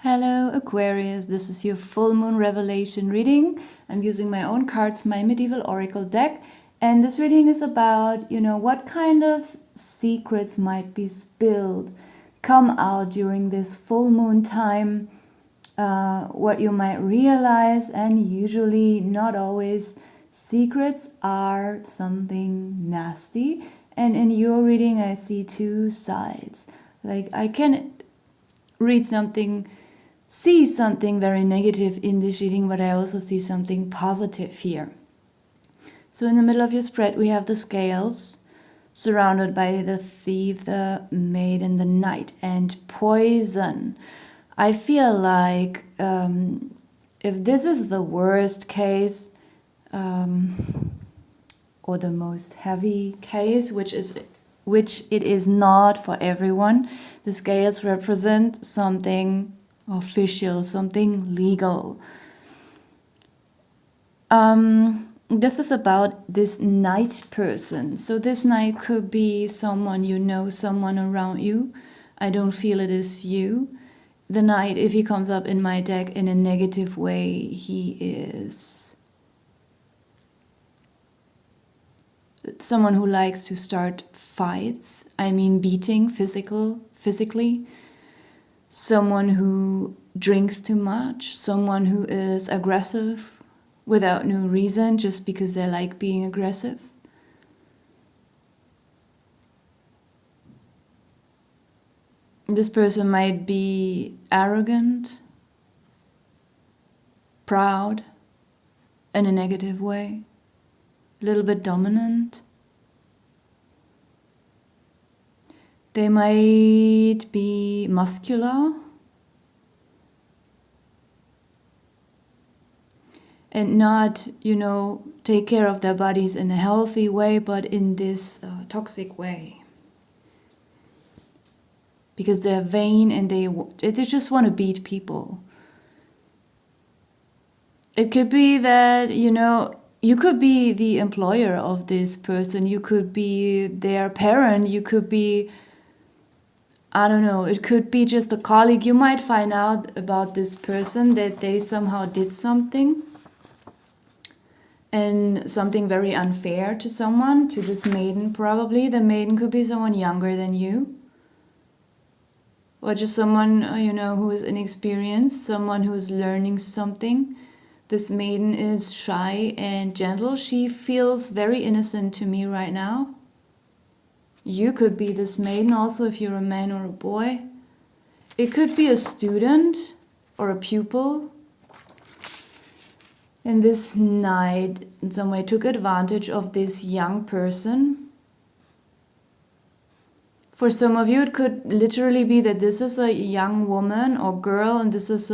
Hello Aquarius, this is your full moon revelation reading. I'm using my own cards, my medieval oracle deck, and this reading is about, what kind of secrets might be spilled, come out during this full moon time, what you might realize, and usually, not always, secrets are something nasty. And in your reading I see two sides. Like I can see something very negative in this reading, but I also see something positive here. So in the middle of your spread we have the scales, surrounded by the thief, the maiden, the knight, and poison. I feel like if this is the worst case, or the most heavy case, which it is not for everyone, the scales represent something official, something legal. This is about this knight person. So this knight could be someone you know, someone around you. I don't feel it is you. The knight, if he comes up in my deck in a negative way, he is someone who likes to start fights. I mean beating, physically. Someone who drinks too much. Someone who is aggressive without no reason, just because they like being aggressive. This person might be arrogant, proud, in a negative way, a little bit dominant. They might be muscular and not, take care of their bodies in a healthy way, but in this toxic way. Because they're vain and they just want to beat people. It could be that, you could be the employer of this person. You could be their parent. You could be, I don't know, it could be just a colleague. You might find out about this person that they somehow did something. And something very unfair to someone, to this maiden probably. The maiden could be someone younger than you. Or just someone, who is inexperienced, someone who is learning something. This maiden is shy and gentle. She feels very innocent to me right now. You could be this maiden also if you're a man or a boy. It could be a student or a pupil. And this knight in some way took advantage of this young person. For some of you, it could literally be that this is a young woman or girl, and this is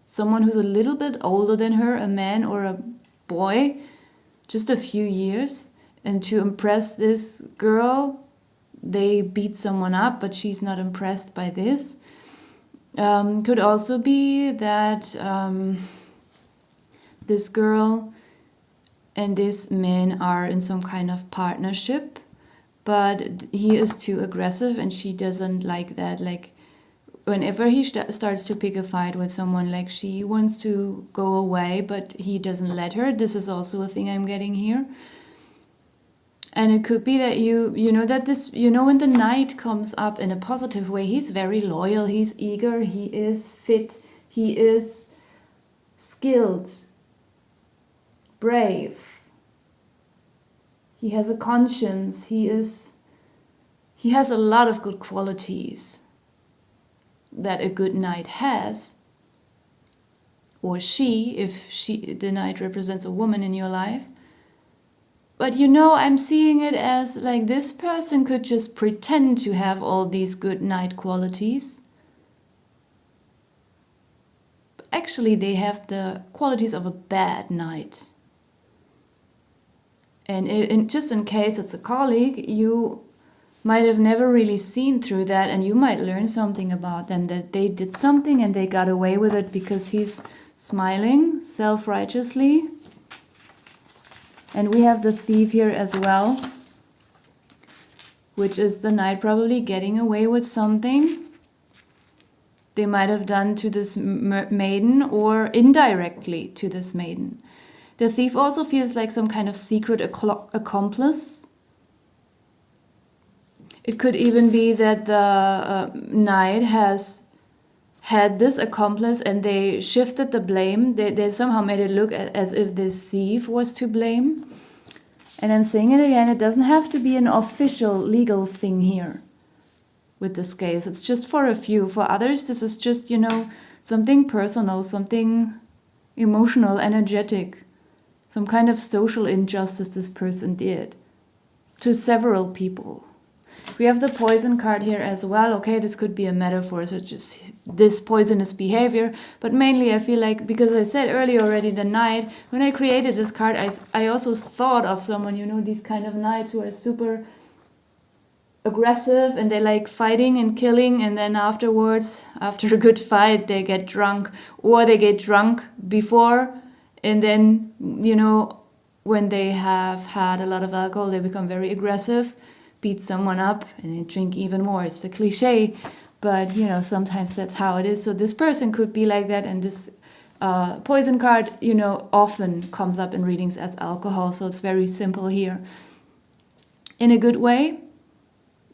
someone who's a little bit older than her, a man or a boy, just a few years. And to impress this girl, they beat someone up, but she's not impressed by this. Could also be that this girl and this man are in some kind of partnership, but he is too aggressive and she doesn't like that. Like whenever he starts to pick a fight with someone, like she wants to go away, but he doesn't let her. This is also a thing I'm getting here. And it could be that when the knight comes up in a positive way, he's very loyal, he's eager, he is fit, he is skilled, brave. He has a conscience. He has a lot of good qualities that a good knight has. Or she, if the knight represents a woman in your life. But I'm seeing it as like this person could just pretend to have all these good knight qualities. But actually they have the qualities of a bad knight. And just in case it's a colleague, you might have never really seen through that, and you might learn something about them, that they did something and they got away with it because he's smiling self-righteously. And we have the thief here as well, which is the knight probably getting away with something. they might have done to this maiden, or indirectly to this maiden. The thief also feels like some kind of secret accomplice. It could even be that the knight has had this accomplice and they shifted the blame. They somehow made it look as if this thief was to blame. And I'm saying it again, it doesn't have to be an official legal thing here with the scales. It's just for a few. For others, this is just, you know, something personal, something emotional, energetic, some kind of social injustice this person did to several people. We have the poison card here as well. Okay, this could be a metaphor, so just this poisonous behavior. But mainly I feel like, because I said earlier already, the knight, when I created this card, I also thought of someone, you know, these kind of knights who are super aggressive and they like fighting and killing, and then afterwards, after a good fight, they get drunk, or they get drunk before, and then, you know, when they have had a lot of alcohol, they become very aggressive, beat someone up, and then drink even more. It's a cliche, but you know, sometimes that's how it is. So this person could be like that, and this poison card, you know, often comes up in readings as alcohol, so it's very simple here. In a good way,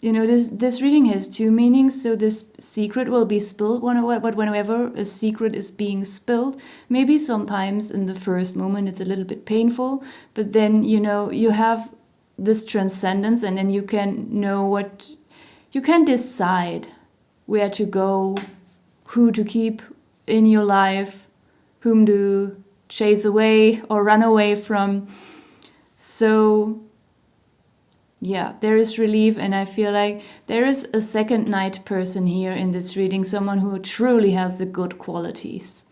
you know, this reading has two meanings. So this secret will be spilled, but whenever a secret is being spilled, maybe sometimes in the first moment it's a little bit painful, but then, you know, you have this transcendence, and then you can know what, you can decide where to go, who to keep in your life, whom to chase away or run away from. So yeah, there is relief, and I feel like there is a second knight person here in this reading, someone who truly has the good qualities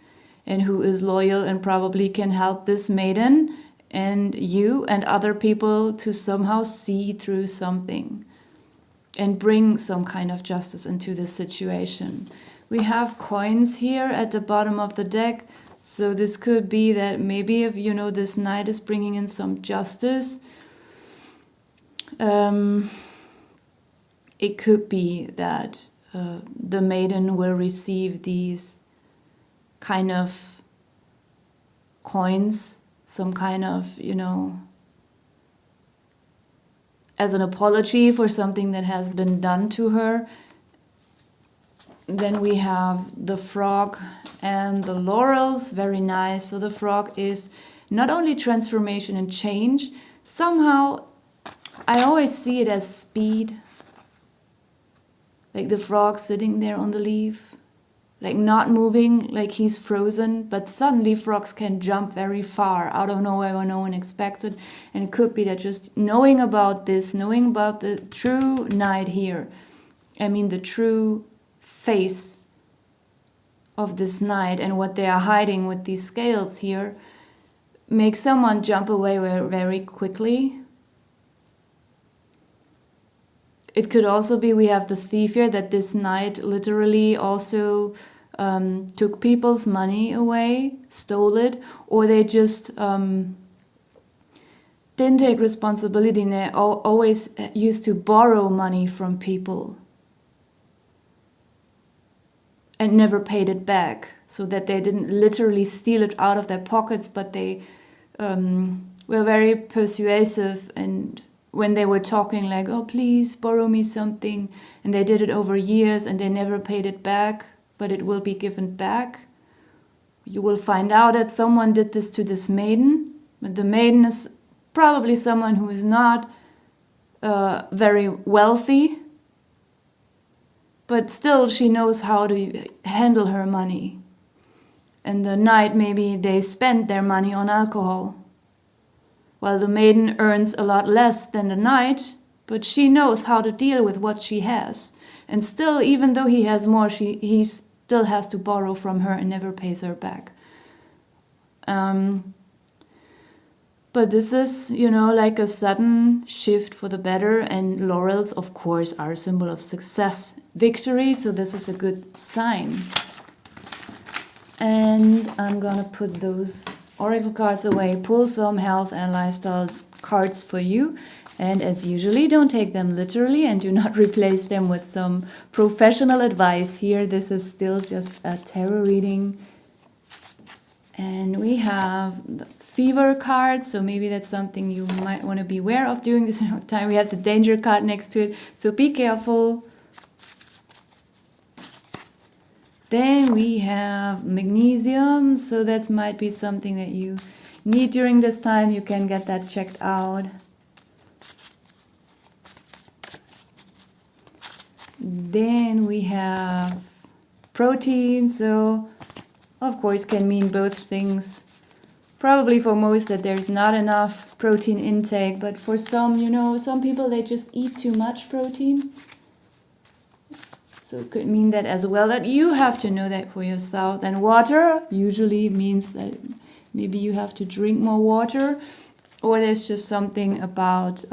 and who is loyal and probably can help this maiden and you and other people to somehow see through something and bring some kind of justice into this situation. We have coins here at the bottom of the deck, so this could be that maybe if, you know, this knight is bringing in some justice, it could be that the maiden will receive these kind of coins, some kind of, you know, as an apology for something that has been done to her. Then we have the frog and the laurels, very nice. So the frog is not only transformation and change, somehow I always see it as speed, like the frog sitting there on the leaf, like not moving, like he's frozen, but suddenly frogs can jump very far out of nowhere where no one expected. And it could be that just knowing about this, knowing about the true knight here, I mean the true face of this knight and what they are hiding with these scales here, makes someone jump away very quickly. It could also be, we have the thief here, that this knight literally also took people's money away, stole it, or they just didn't take responsibility, and they always used to borrow money from people and never paid it back, so that they didn't literally steal it out of their pockets, but they were very persuasive, and when they were talking like, oh, please borrow me something, and they did it over years and they never paid it back, but it will be given back. You will find out that someone did this to this maiden, but the maiden is probably someone who is not very wealthy, but still she knows how to handle her money. And the knight, maybe they spend their money on alcohol, while the maiden earns a lot less than the knight, but she knows how to deal with what she has. And still, even though he has more, he still has to borrow from her and never pays her back. But this is, you know, like a sudden shift for the better, and laurels, of course, are a symbol of success, victory, so this is a good sign. And I'm gonna put those oracle cards away, pull some health and lifestyle cards for you, And as usually, don't take them literally and do not replace them with some professional advice here. This is still just a tarot reading. And we have the fever card, so maybe that's something you might want to be aware of during this time. We have the danger card next to it, so be careful. Then we have magnesium, so that might be something that you need during this time. You can get that checked out. Then we have protein, so of course can mean both things. Probably for most that there's not enough protein intake, but for some, you know, some people, they just eat too much protein. So it could mean that as well, that you have to know that for yourself. And water usually means that maybe you have to drink more water, or there's just something about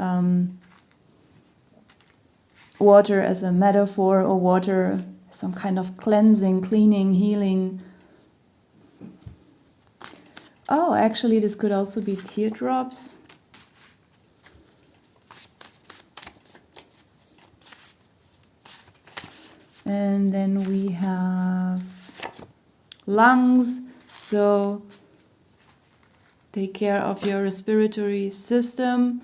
water as a metaphor, or water, some kind of cleansing, cleaning, healing. Oh, actually, this could also be teardrops. And then we have lungs, so take care of your respiratory system.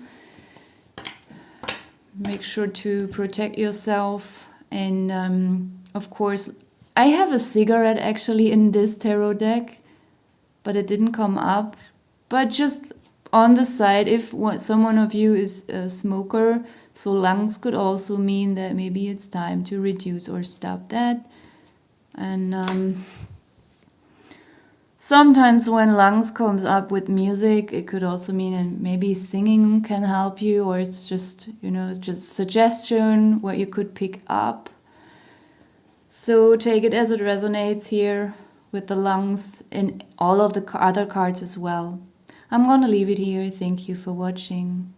Make sure to protect yourself. And of course, I have a cigarette actually in this tarot deck, but it didn't come up. But just on the side, if someone of you is a smoker, so lungs could also mean that maybe it's time to reduce or stop that. And sometimes when lungs comes up with music, it could also mean, and maybe singing can help you, or it's just, you know, just suggestion what you could pick up. So take it as it resonates here with the lungs in all of the other cards as well. I'm gonna leave it here. Thank you for watching.